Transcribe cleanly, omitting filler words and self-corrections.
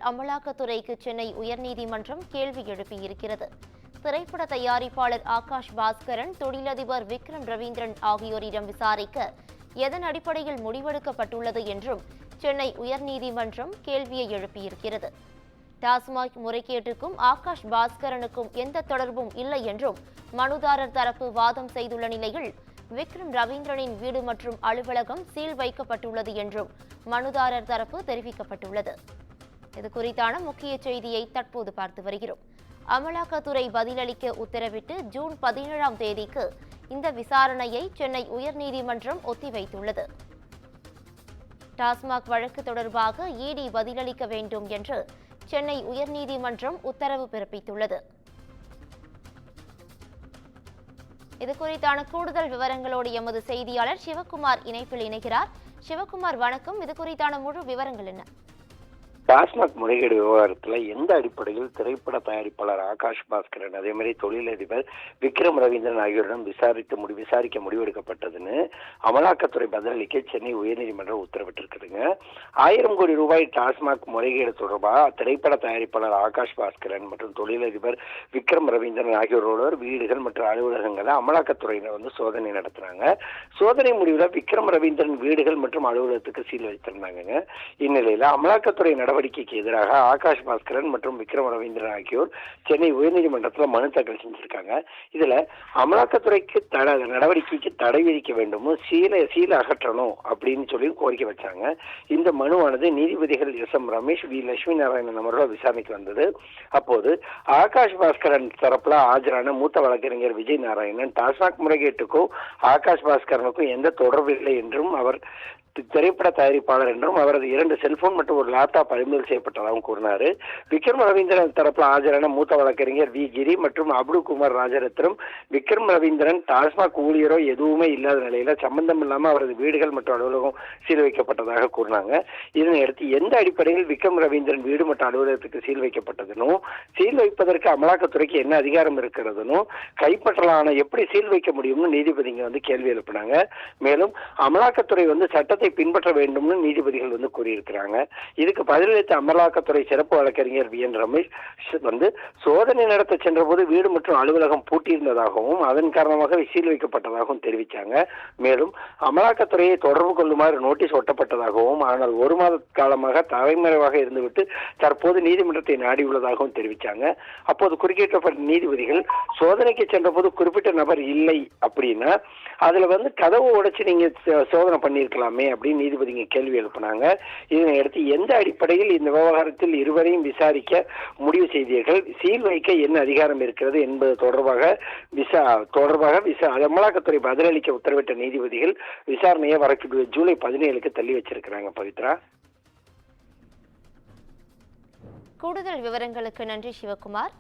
அமலாக்கத்துறைக்கு சென்னை உயர்நீதிமன்றம் கேள்வி எழுப்பியிருக்கிறது. திரைப்பட தயாரிப்பாளர் ஆகாஷ் பாஸ்கரன், தொழிலதிபர் விக்ரம் ரவீந்திரன் ஆகியோரிடம் விசாரிக்க எதன் அடிப்படையில் முடிவெடுக்கப்பட்டுள்ளது என்றும் சென்னை உயர்நீதிமன்றம் கேள்வியை எழுப்பியிருக்கிறது. டாஸ்மாக் முறைகேட்டுக்கும் ஆகாஷ் பாஸ்கரனுக்கும் எந்த தொடர்பும் இல்லை என்றும் மனுதாரர் தரப்பு வாதம் செய்துள்ள நிலையில் விக்ரம் ரவீந்திரனின் வீடு மற்றும் அலுவலகம் சீல் வைக்கப்பட்டுள்ளது என்றும் மனுதாரர் தரப்பு தெரிவிக்கப்பட்டுள்ளது. இது குறித்தான முக்கிய செய்தியை தற்போது பார்த்து வருகிறோம். அமலாக்கத்துறை பதிலளிக்க உத்தரவிட்டு ஜூன் 17ஆம் தேதிக்கு இந்த விசாரணையை சென்னை உயர்நீதிமன்றம் ஒத்திவைத்துள்ளது. டாஸ்மாக் வழக்கு தொடர்பாக இடி பதிலளிக்க வேண்டும் என்று சென்னை உயர்நீதிமன்றம் உத்தரவு பிறப்பித்துள்ளது. இது குறித்தான கூடுதல் விவரங்களோடு எமது செய்தியாளர் சிவகுமார் இணைப்பில் இணைகிறார். சிவகுமார், வணக்கம். இது குறித்தான முழு விவரங்கள் என்ன? டாஸ்மாக் முறைகேடு விவகாரத்தில் எந்த அடிப்படையில் திரைப்பட தயாரிப்பாளர் ஆகாஷ் பாஸ்கரன், அதே மாதிரி தொழிலதிபர் விக்ரம் ரவீந்திரன் ஆகியோரிடம் விசாரிக்க முடிவெடுக்கப்பட்டதுன்னு அமலாக்கத்துறை பதிலளிக்க சென்னை உயர்நீதிமன்றம் உத்தரவிட்டிருக்குதுங்க. 1000 கோடி ரூபாய் டாஸ்மாக் முறைகேடு தொடர்பாக திரைப்பட தயாரிப்பாளர் ஆகாஷ் பாஸ்கரன் மற்றும் தொழிலதிபர் விக்ரம் ரவீந்திரன் ஆகியோரோட வீடுகள் மற்றும் அலுவலகங்களை அமலாக்கத்துறையினர் சோதனை நடத்தினாங்க. சோதனை முடிவில் விக்ரம் ரவீந்திரன் வீடுகள் மற்றும் அலுவலகத்துக்கு சீல் வைத்திருந்தாங்க. இந்நிலையில் அமலாக்கத்துறை நடவடிக்கைக்கு எதிராக ஆகாஷ் பாஸ்கரன் மற்றும் விக்ரம் ரவீந்திரன் ஆகியோர் சென்னை உயர்நீதிமன்றத்தில் மனு தாக்கல் செஞ்சிருக்காங்க. இதுல அமலாக்கத்துறைக்கு நடவடிக்கைக்கு தடை விதிக்க வேண்டும், சீலை அகற்றணும் அப்படின்னு சொல்லி கோரிக்கை வச்சாங்க. இந்த மனுவானது நீதிபதிகள் எஸ்.எம். ரமேஷ், வி. லட்சுமி நாராயணன் அவர்களால் விசாரணைக்கு வந்தது. அப்போது ஆகாஷ் பாஸ்கரன் தரப்புல ஆஜரான மூத்த வழக்கறிஞர் விஜய் நாராயணன் டாஸ்மாக் முறைகேட்டுக்கும் ஆகாஷ் பாஸ்கரனுக்கும் எந்த தொடர்பு இல்லை என்றும், அவர் திரைப்பட தயாரிப்பாளர் என்றும், அவரது 2 செல்போன் மற்றும் ஒரு லேப்டாப் பறிமுதல் செய்யப்பட்டதாகவும் கூறினார். விக்ரம் ரவீந்திரன் தரப்பில் ஆஜரான மூத்த வழக்கறிஞர் வி. கிரி மற்றும் அப்துல் குமார் ராஜரத்னம், விக்ரம் ரவீந்திரன் டாஸ்மாக் ஊழியரோ எதுவுமே இல்லாத நிலையில சம்பந்தம் இல்லாமல் அவரது வீடுகள் மற்றும் அலுவலகம் சீல் வைக்கப்பட்டதாக கூறினாங்க. இதனையடுத்து எந்த அடிப்படையில் விக்ரம் ரவீந்திரன் வீடு மற்றும் அலுவலகத்துக்கு சீல் வைக்கப்பட்டதுனும், சீல் வைப்பதற்கு அமலாக்கத்துறைக்கு என்ன அதிகாரம் இருக்கிறதுனும், கைப்பற்றலான எப்படி சீல் வைக்க முடியும்னு நீதிபதிங்க கேள்வி எழுப்பினாங்க. மேலும் அமலாக்கத்துறை சட்டத்தை பின்பற்ற வேண்டும் நீதிபதிகள் கூறியிருக்கிறாங்க. இதுக்கு பதிலளித்த அமலாக்கத்துறை சிறப்பு வழக்கறிஞர் வி. என். ரமேஷ் சோதனை நடத்த சென்ற போது வீடு மற்றும் அலுவலகம் பூட்டியிருந்ததாகவும் அதன் காரணமாக சீல் வைக்கப்பட்டதாகவும் தெரிவித்தாங்க. மேலும் அமலாக்கத்துறையை தொடர்பு கொள்ளுமாறு நோட்டீஸ் ஒட்டப்பட்டதாகவும், ஆனால் 1 மாத காலமாக தலைமறைவாக இருந்துவிட்டு தற்போது நீதிமன்றத்தை நாடியுள்ளதாகவும் தெரிவித்தாங்க. அப்போது குறுக்கிடப்பட்ட நீதிபதிகள் சோதனைக்கு சென்ற போது குறிப்பிட்ட நபர் இல்லை அப்படின்னா அதுல கதவு உடைச்சு நீங்க சோதனை பண்ணியிருக்கலாமே அப்படின்னு நீதிபதிங்க கேள்வி எழுப்பினாங்க. இதனையடுத்து எந்த அடிப்படையில் இந்த விவகாரத்தில் இருவரையும் விசாரிக்க முடிவு செய்தீர்கள், சீல் வைக்க என்ன அதிகாரம் இருக்கிறது என்பது தொடர்பாக அமலாக்கத்துறை பதிலளிக்க உத்தரவிட்ட நீதிபதிகள் விசாரணையை வரக்கூடிய ஜூலை 17க்கு தள்ளி வச்சிருக்கிறாங்க. பவித்ரா, கூடுதல் விவரங்களுக்கு நன்றி சிவகுமார்.